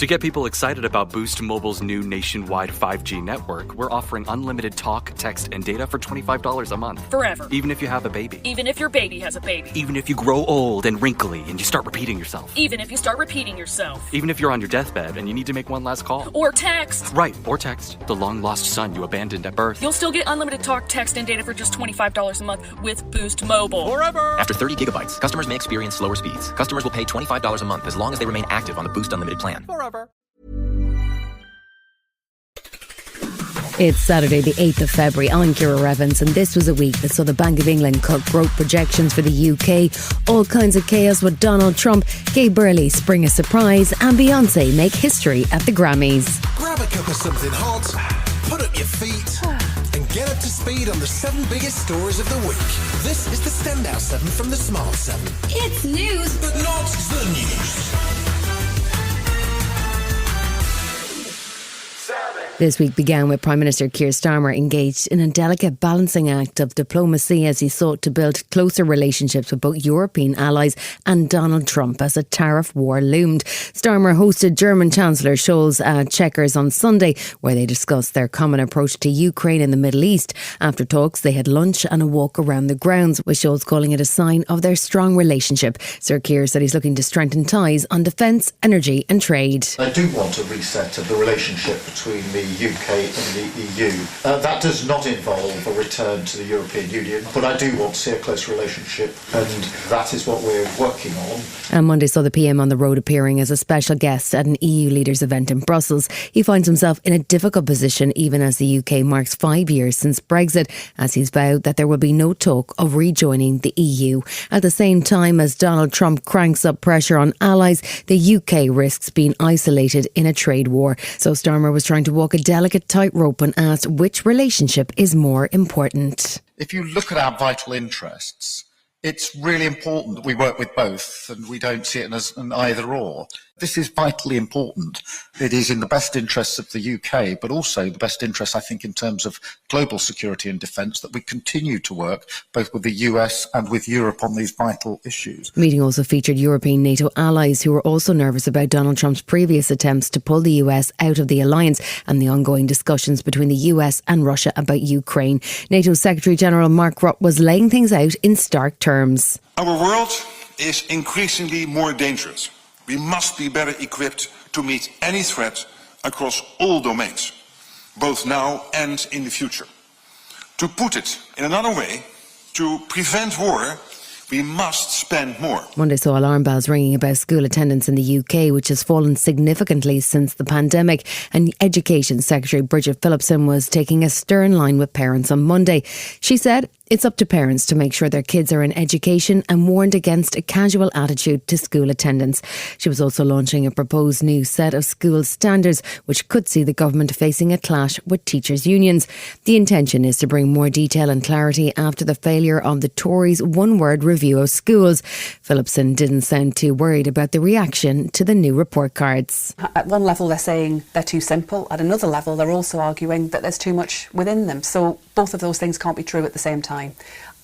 To get people excited about Boost Mobile's new nationwide 5G network, we're offering unlimited talk, text, and data for $25 a month. Forever. Even if you have a baby. Even if your baby has a baby. Even if you grow old and wrinkly and you start repeating yourself. Even if you start repeating yourself. Even if you're on your deathbed and you need to make one last call. Or text. Right, or text. The long-lost son you abandoned at birth. You'll still get unlimited talk, text, and data for just $25 a month with Boost Mobile. Forever! After 30 gigabytes, customers may experience slower speeds. Customers will pay $25 a month as long as they remain active on the Boost Unlimited plan. Forever. It's Saturday, the 8th of February. I'm Ciara Evans, and this was a week that saw the Bank of England cut growth projections for the UK, all kinds of chaos with Donald Trump, Gay Burley spring a surprise, and Beyonce make history at the Grammys. Grab a cup of something hot, put up your feet, and get up to speed on the 7 biggest stories of the week. This is the Standout 7 from the Smart 7. It's news, but not the news. This week began with Prime Minister Keir Starmer engaged in a delicate balancing act of diplomacy as he sought to build closer relationships with both European allies and Donald Trump as a tariff war loomed. Starmer hosted German Chancellor Scholz at Chequers on Sunday, where they discussed their common approach to Ukraine and the Middle East. After talks, they had lunch and a walk around the grounds, with Scholz calling it a sign of their strong relationship. Sir Keir said he's looking to strengthen ties on defence, energy and trade. I do want a reset of the relationship between the UK and the EU. That does not involve a return to the European Union, but I do want to see a close relationship, and that is what we're working on. And Monday saw the PM on the road appearing as a special guest at an EU leaders event in Brussels. He finds himself in a difficult position even as the UK marks 5 years since Brexit, as he's vowed that there will be no talk of rejoining the EU. At the same time as Donald Trump cranks up pressure on allies, the UK risks being isolated in a trade war. So Starmer was trying to walk a delicate tightrope and asked which relationship is more important. If you look at our vital interests, it's really important that we work with both and we don't see it as an either or. This is vitally important. It is in the best interests of the UK, but also the best interests, I think, in terms of global security and defence, that we continue to work both with the US and with Europe on these vital issues. The meeting also featured European NATO allies who were also nervous about Donald Trump's previous attempts to pull the US out of the alliance and the ongoing discussions between the US and Russia about Ukraine. NATO Secretary General Mark Rutte was laying things out in stark terms. Our world is increasingly more dangerous. We must be better equipped to meet any threat across all domains, both now and in the future. To put it in another way, to prevent war, we must spend more. Monday saw alarm bells ringing about school attendance in the UK, which has fallen significantly since the pandemic. And Education Secretary Bridget Phillipson was taking a stern line with parents on Monday. She said it's up to parents to make sure their kids are in education and warned against a casual attitude to school attendance. She was also launching a proposed new set of school standards, which could see the government facing a clash with teachers' unions. The intention is to bring more detail and clarity after the failure of the Tories' one-word review of schools. Phillipson didn't sound too worried about the reaction to the new report cards. At one level they're saying they're too simple. At another level they're also arguing that there's too much within them. So both of those things can't be true at the same time.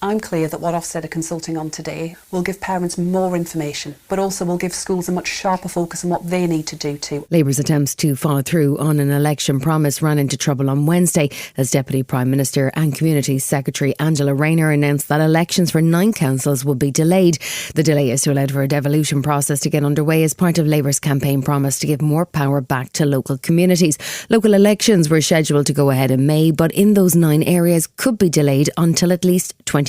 I'm clear that what Ofsted are consulting on today will give parents more information, but also will give schools a much sharper focus on what they need to do too. Labour's attempts to follow through on an election promise ran into trouble on Wednesday as Deputy Prime Minister and Community Secretary Angela Rayner announced that elections for 9 councils would be delayed. The delay is to allow for a devolution process to get underway as part of Labour's campaign promise to give more power back to local communities. Local elections were scheduled to go ahead in May, but in those 9 areas could be delayed until at least 2026.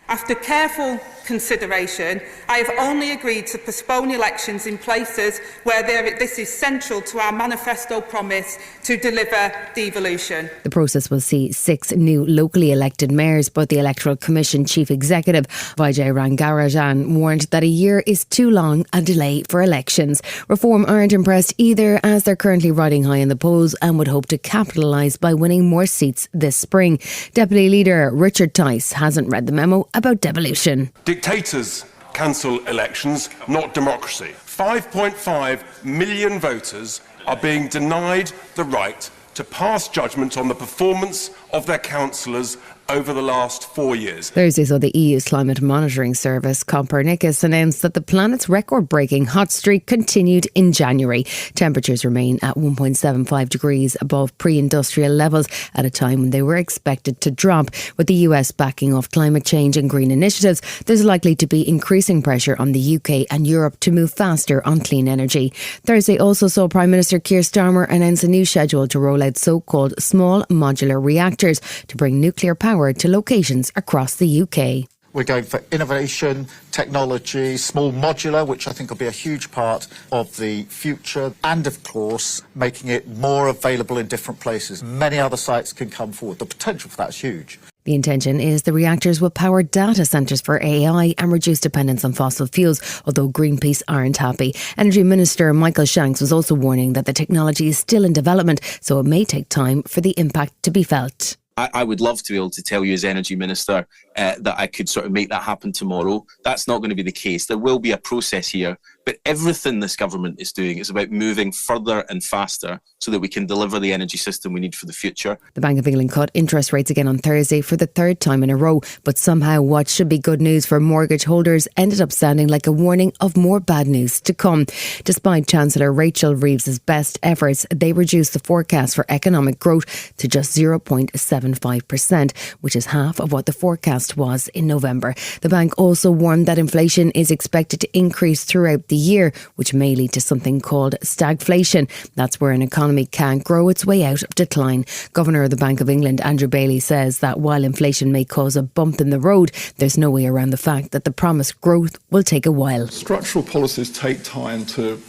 After careful consideration, I have only agreed to postpone elections in places where this is central to our manifesto promise to deliver devolution. The process will see 6 new locally elected mayors, but the Electoral Commission Chief Executive Vijay Rangarajan warned that a year is too long a delay for elections. Reform aren't impressed either, as they're currently riding high in the polls and would hope to capitalise by winning more seats this spring. Deputy Leader Richard Tice hasn't read the memo about devolution. Dictators cancel elections, not democracy. 5.5 million voters are being denied the right to pass judgment on the performance of their councillors over the last 4 years. Thursday saw the EU's climate monitoring service, Copernicus, announced that the planet's record-breaking hot streak continued in January. Temperatures remain at 1.75 degrees above pre-industrial levels at a time when they were expected to drop. With the US backing off climate change and green initiatives, there's likely to be increasing pressure on the UK and Europe to move faster on clean energy. Thursday also saw Prime Minister Keir Starmer announce a new schedule to roll out so-called small modular reactors to bring nuclear power to locations across the UK. We're going for innovation, technology, small modular, which I think will be a huge part of the future, and of course, making it more available in different places. Many other sites can come forward. The potential for that is huge. The intention is the reactors will power data centres for AI and reduce dependence on fossil fuels, although Greenpeace aren't happy. Energy Minister Michael Shanks was also warning that the technology is still in development, so it may take time for the impact to be felt. I would love to be able to tell you as Energy Minister that I could sort of make that happen tomorrow. That's not going to be the case. There will be a process here, but everything this government is doing is about moving further and faster so that we can deliver the energy system we need for the future. The Bank of England cut interest rates again on Thursday for the third time in a row, but somehow what should be good news for mortgage holders ended up sounding like a warning of more bad news to come. Despite Chancellor Rachel Reeves's best efforts, they reduced the forecast for economic growth to just 0.75%, which is half of what the forecast was in November. The bank also warned that inflation is expected to increase throughout the year, which may lead to something called stagflation. That's where an economy can't grow its way out of decline. Governor of the Bank of England, Andrew Bailey, says that while inflation may cause a bump in the road, there's no way around the fact that the promised growth will take a while. Structural policies take time to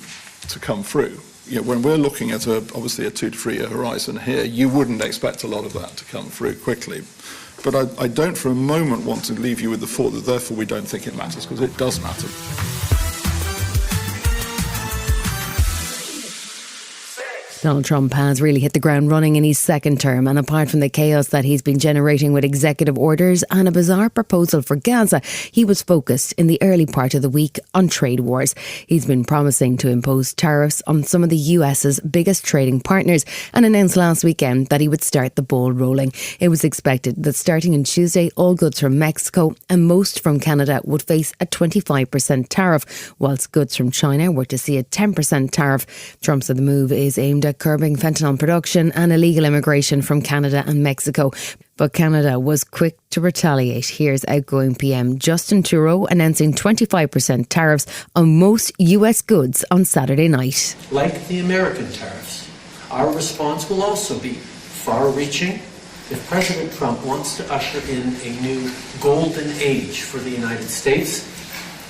come through. You know, when we're looking at obviously a 2 to 3 year horizon here, you wouldn't expect a lot of that to come through quickly. But I don't for a moment want to leave you with the thought that therefore we don't think it matters, because it does matter. Donald Trump has really hit the ground running in his second term, and apart from the chaos that he's been generating with executive orders and a bizarre proposal for Gaza, he was focused in the early part of the week on trade wars. He's been promising to impose tariffs on some of the US's biggest trading partners and announced last weekend that he would start the ball rolling. It was expected that starting on Tuesday, all goods from Mexico and most from Canada would face a 25% tariff, whilst goods from China were to see a 10% tariff. Trump said the move is aimed at curbing fentanyl production and illegal immigration from Canada and Mexico. But Canada was quick to retaliate. Here's outgoing PM Justin Trudeau announcing 25% tariffs on most US goods on Saturday night. Like the American tariffs, our response will also be far-reaching. If President Trump wants to usher in a new golden age for the United States,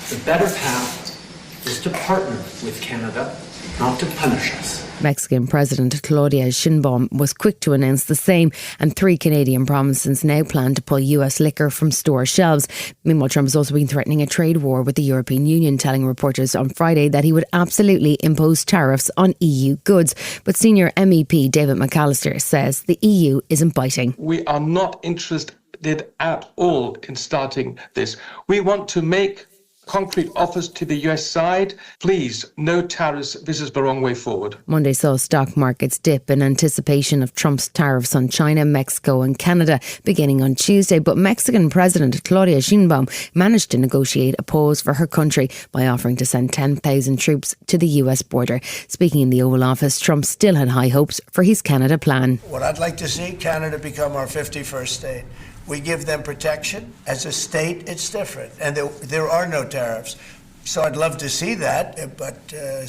the better path is to partner with Canada, not to punish us. Mexican President Claudia Sheinbaum was quick to announce the same, and 3 Canadian provinces now plan to pull US liquor from store shelves. Meanwhile, Trump has also been threatening a trade war with the European Union, telling reporters on Friday that he would absolutely impose tariffs on EU goods. But senior MEP David McAllister says the EU isn't biting. We are not interested at all in starting this. We want to make concrete offers to the US side. Please, no tariffs. This is the wrong way forward. Monday saw stock markets dip in anticipation of Trump's tariffs on China, Mexico and Canada beginning on Tuesday. But Mexican President Claudia Sheinbaum managed to negotiate a pause for her country by offering to send 10,000 troops to the US border. Speaking in the Oval Office, Trump still had high hopes for his Canada plan. What I'd like to see, Canada become our 51st state. We give them protection. As a state, it's different. And there are no tariffs. So I'd love to see that, but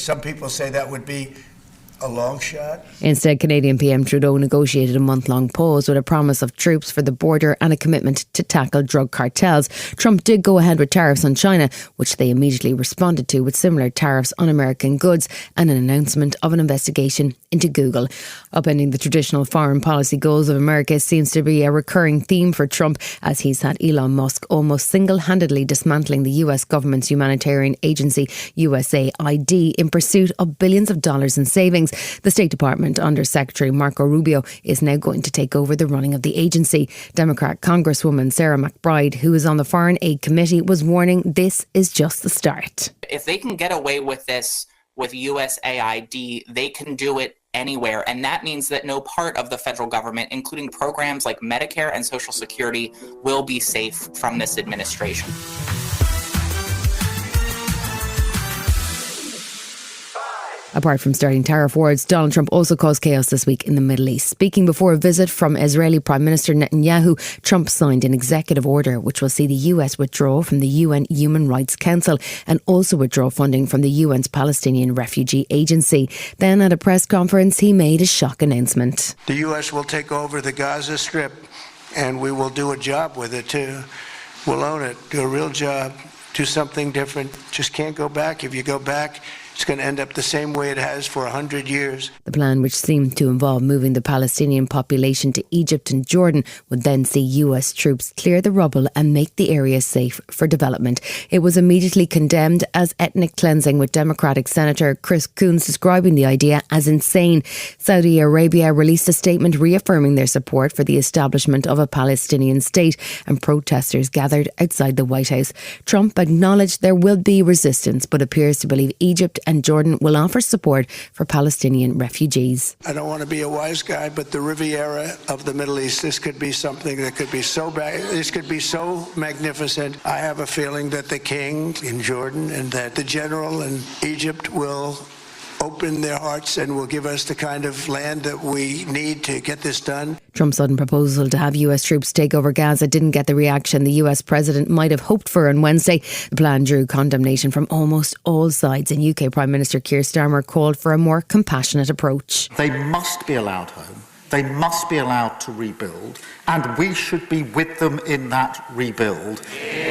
some people say that would be a long shot. Instead, Canadian PM Trudeau negotiated a month-long pause with a promise of troops for the border and a commitment to tackle drug cartels. Trump did go ahead with tariffs on China, which they immediately responded to with similar tariffs on American goods and an announcement of an investigation into Google. Upending the traditional foreign policy goals of America seems to be a recurring theme for Trump, as he's had Elon Musk almost single-handedly dismantling the US government's humanitarian agency, USAID, in pursuit of billions of dollars in savings. The State Department Under Secretary Marco Rubio is now going to take over the running of the agency. Democrat Congresswoman Sarah McBride, who is on the Foreign Aid Committee, was warning this is just the start. If they can get away with this with USAID, they can do it anywhere. And that means that no part of the federal government, including programs like Medicare and Social Security, will be safe from this administration. Apart from starting tariff wars, Donald Trump also caused chaos this week in the Middle East. Speaking before a visit from Israeli Prime Minister Netanyahu, Trump signed an executive order which will see the US withdraw from the UN Human Rights Council and also withdraw funding from the UN's Palestinian Refugee Agency. Then at a press conference, he made a shock announcement. The U.S. will take over the Gaza Strip, and we will do a job with it too. We'll own it, do a real job, do something different. Just can't go back. If you go back, it's going to end up the same way it has for 100 years. The plan, which seemed to involve moving the Palestinian population to Egypt and Jordan, would then see US troops clear the rubble and make the area safe for development. It was immediately condemned as ethnic cleansing, with Democratic Senator Chris Coons describing the idea as insane. Saudi Arabia released a statement reaffirming their support for the establishment of a Palestinian state, and protesters gathered outside the White House. Trump acknowledged there will be resistance, but appears to believe Egypt and Jordan will offer support for Palestinian refugees. I don't want to be a wise guy, but the Riviera of the Middle East, this could be something that could be so bad. This could be so magnificent. I have a feeling that the king in Jordan and that the general in Egypt will open their hearts and will give us the kind of land that we need to get this done. Trump's sudden proposal to have US troops take over Gaza didn't get the reaction the US president might have hoped for on Wednesday. The plan drew condemnation from almost all sides, and UK Prime Minister Keir Starmer called for a more compassionate approach. They must be allowed home. They must be allowed to rebuild, and we should be with them in that rebuild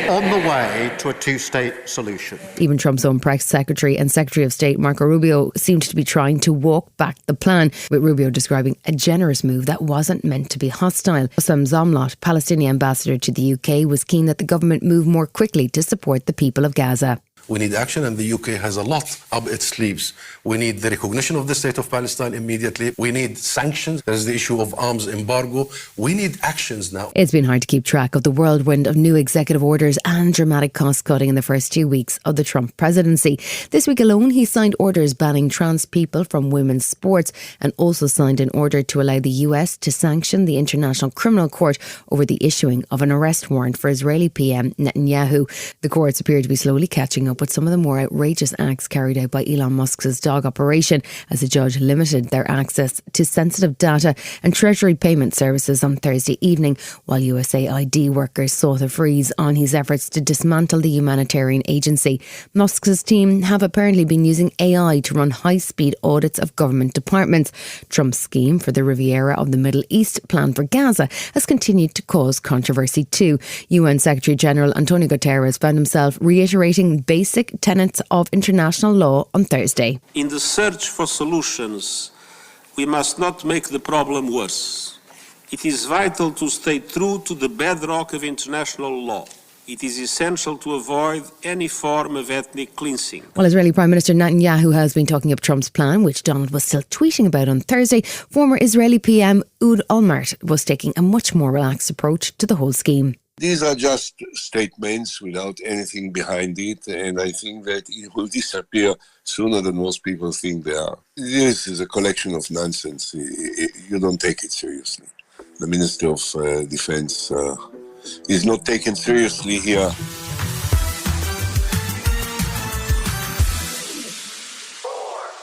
on the way to a two-state solution. Even Trump's own press secretary and Secretary of State Marco Rubio seemed to be trying to walk back the plan, with Rubio describing a generous move that wasn't meant to be hostile. Sam Zomlot, Palestinian ambassador to the UK, was keen that the government move more quickly to support the people of Gaza. We need action, and the UK has a lot up its sleeves. We need the recognition of the state of Palestine immediately. We need sanctions. There's the issue of arms embargo. We need actions now. It's been hard to keep track of the whirlwind of new executive orders and dramatic cost cutting in the first 2 weeks of the Trump presidency. This week alone, he signed orders banning trans people from women's sports, and also signed an order to allow the US to sanction the International Criminal Court over the issuing of an arrest warrant for Israeli PM Netanyahu. The courts appear to be slowly catching up with some of the more outrageous acts carried out by Elon Musk's dog operation, as the judge limited their access to sensitive data and Treasury payment services on Thursday evening, while USAID workers sought a freeze on his efforts to dismantle the humanitarian agency. Musk's team have apparently been using AI to run high-speed audits of government departments. Trump's scheme for the Riviera of the Middle East, planned for Gaza, has continued to cause controversy too. UN Secretary General Antonio Guterres found himself reiterating basic tenets of international law on Thursday. In the search for solutions, we must not make the problem worse. It is vital to stay true to the bedrock of international law. It is essential to avoid any form of ethnic cleansing. While Israeli Prime Minister Netanyahu has been talking up Trump's plan, which Donald was still tweeting about on Thursday, former Israeli PM Ehud Olmert was taking a much more relaxed approach to the whole scheme. These are just statements without anything behind it, and I think that it will disappear sooner than most people think they are. This is a collection of nonsense. You don't take it seriously. The Minister of Defense is not taken seriously here.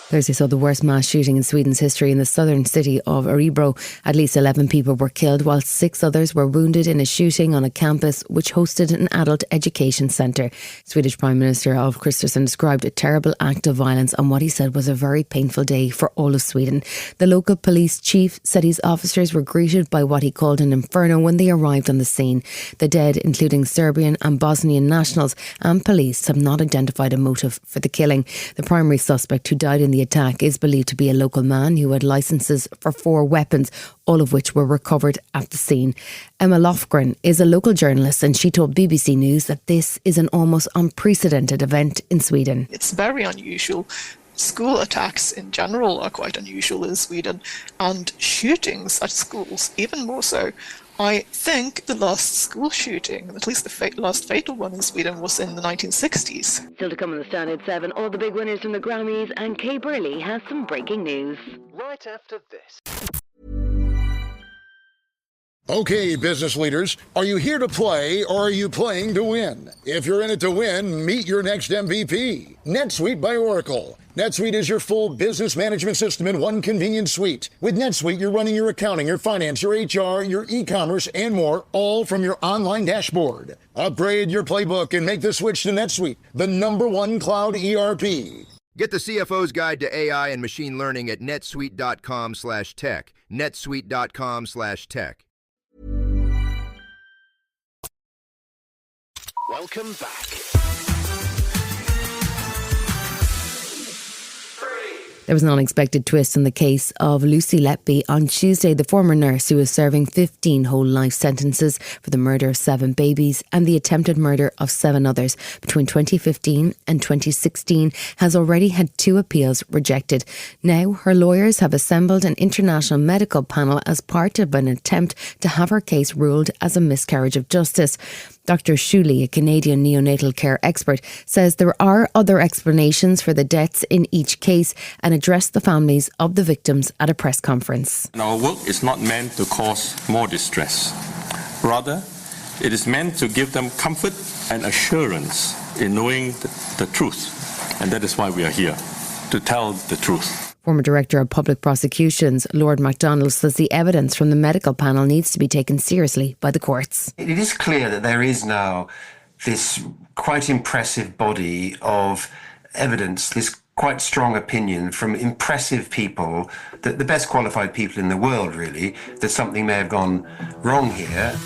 Thursday saw the worst mass shooting in Sweden's history in the southern city of Örebro. At least 11 people were killed, while 6 others were wounded in a shooting on a campus which hosted an adult education centre. Swedish Prime Minister Ulf Kristersson described a terrible act of violence on what he said was a very painful day for all of Sweden. The local police chief said his officers were greeted by what he called an inferno when they arrived on the scene. The dead, including Serbian and Bosnian nationals, and police have not identified a motive for the killing. The primary suspect who died in the attack is believed to be a local man who had licences for 4 weapons, all of which were recovered at the scene. Emma Lofgren is a local journalist, and she told BBC News that this is an almost unprecedented event in Sweden. It's very unusual. School attacks in general are quite unusual in Sweden, and shootings at schools even more so. I think the last school shooting, at least the last fatal one in Sweden, was in the 1960s. Still to come on the Standout 7, all the big winners from the Grammys, and Kay Burley has some breaking news. Right after this. Okay, business leaders, are you here to play or are you playing to win? If you're in it to win, meet your next MVP. NetSuite by Oracle. NetSuite is your full business management system in one convenient suite. With NetSuite, you're running your accounting, your finance, your HR, your e-commerce, and more, all from your online dashboard. Upgrade your playbook and make the switch to NetSuite, the #1 cloud ERP. Get the CFO's Guide to AI and Machine Learning at netsuite.com/tech. netsuite.com/tech. Welcome back. There was an unexpected twist in the case of Lucy Letby on Tuesday, the former nurse who was serving 15 whole life sentences for the murder of 7 babies and the attempted murder of 7 others between 2015 and 2016 has already had 2 appeals rejected. Now her lawyers have assembled an international medical panel as part of an attempt to have her case ruled as a miscarriage of justice. Dr. Shuley, a Canadian neonatal care expert, says there are other explanations for the deaths in each case and addressed the families of the victims at a press conference. Our work is not meant to cause more distress. Rather, it is meant to give them comfort and assurance in knowing the truth. And that is why we are here, to tell the truth. Former Director of Public Prosecutions, Lord MacDonald, says the evidence from the medical panel needs to be taken seriously by the courts. It is clear that there is now this quite impressive body of evidence, this quite strong opinion from impressive people, the best qualified people in the world, really, that something may have gone wrong here.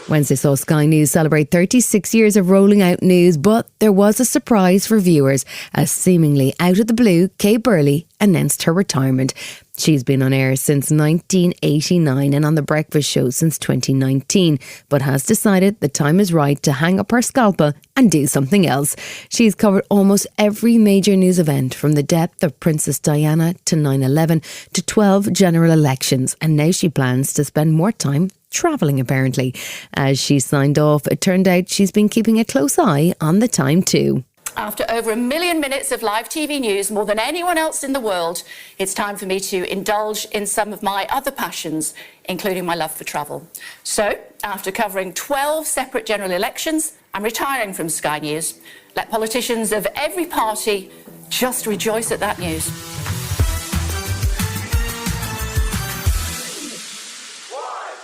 Wednesday saw Sky News celebrate 36 years of rolling out news, but there was a surprise for viewers as seemingly out of the blue, Kay Burley announced her retirement. She's been on air since 1989 and on The Breakfast Show since 2019, but has decided the time is right to hang up her scalpel and do something else. She's covered almost every major news event, from the death of Princess Diana to 9/11 to 12 general elections, and now she plans to spend more time travelling, apparently. As she signed off, it turned out she's been keeping a close eye on the time too. After over 1 million minutes of live TV news, more than anyone else in the world, it's time for me to indulge in some of my other passions, including my love for travel. So, after covering 12 separate general elections, I'm retiring from Sky News. Let politicians of every party just rejoice at that news.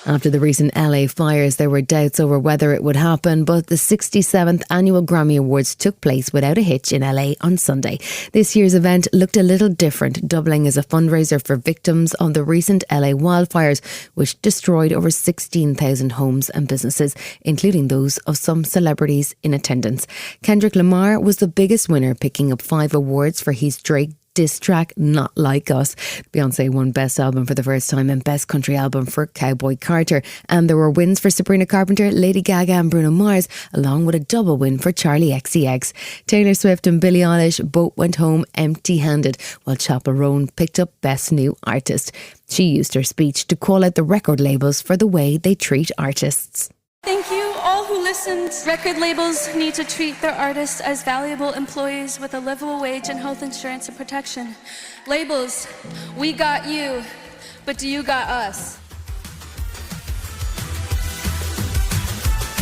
After the recent LA fires, there were doubts over whether it would happen, but the 67th Annual Grammy Awards took place without a hitch in LA on Sunday. This year's event looked a little different, doubling as a fundraiser for victims of the recent LA wildfires, which destroyed over 16,000 homes and businesses, including those of some celebrities in attendance. Kendrick Lamar was the biggest winner, picking up 5 awards for his Drake diss track Not Like Us. Beyonce won Best Album for the first time and Best Country Album for Cowboy Carter. And there were wins for Sabrina Carpenter, Lady Gaga and Bruno Mars, along with a double win for Charli XCX. Taylor Swift and Billie Eilish both went home empty-handed, while Chappell Roan picked up Best New Artist. She used her speech to call out the record labels for the way they treat artists. Thank you all who listened. Record labels need to treat their artists as valuable employees with a livable wage and health insurance and protection. Labels, we got you, but do you got us?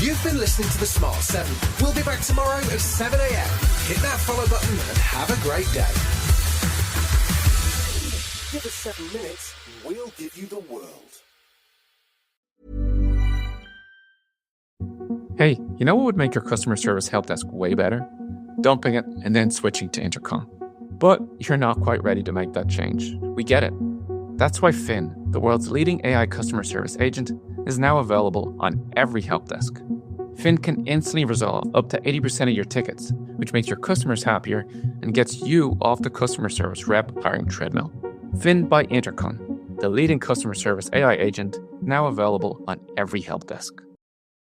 You've been listening to The Smart 7. We'll be back tomorrow at 7 a.m. Hit that follow button and have a great day. Give us 7 minutes and we'll give you the world. Hey, you know what would make your customer service help desk way better? Dumping it and then switching to Intercom. But you're not quite ready to make that change. We get it. That's why Finn, the world's leading AI customer service agent, is now available on every help desk. Finn can instantly resolve up to 80% of your tickets, which makes your customers happier and gets you off the customer service rep hiring treadmill. Finn by Intercom, the leading customer service AI agent, now available on every help desk.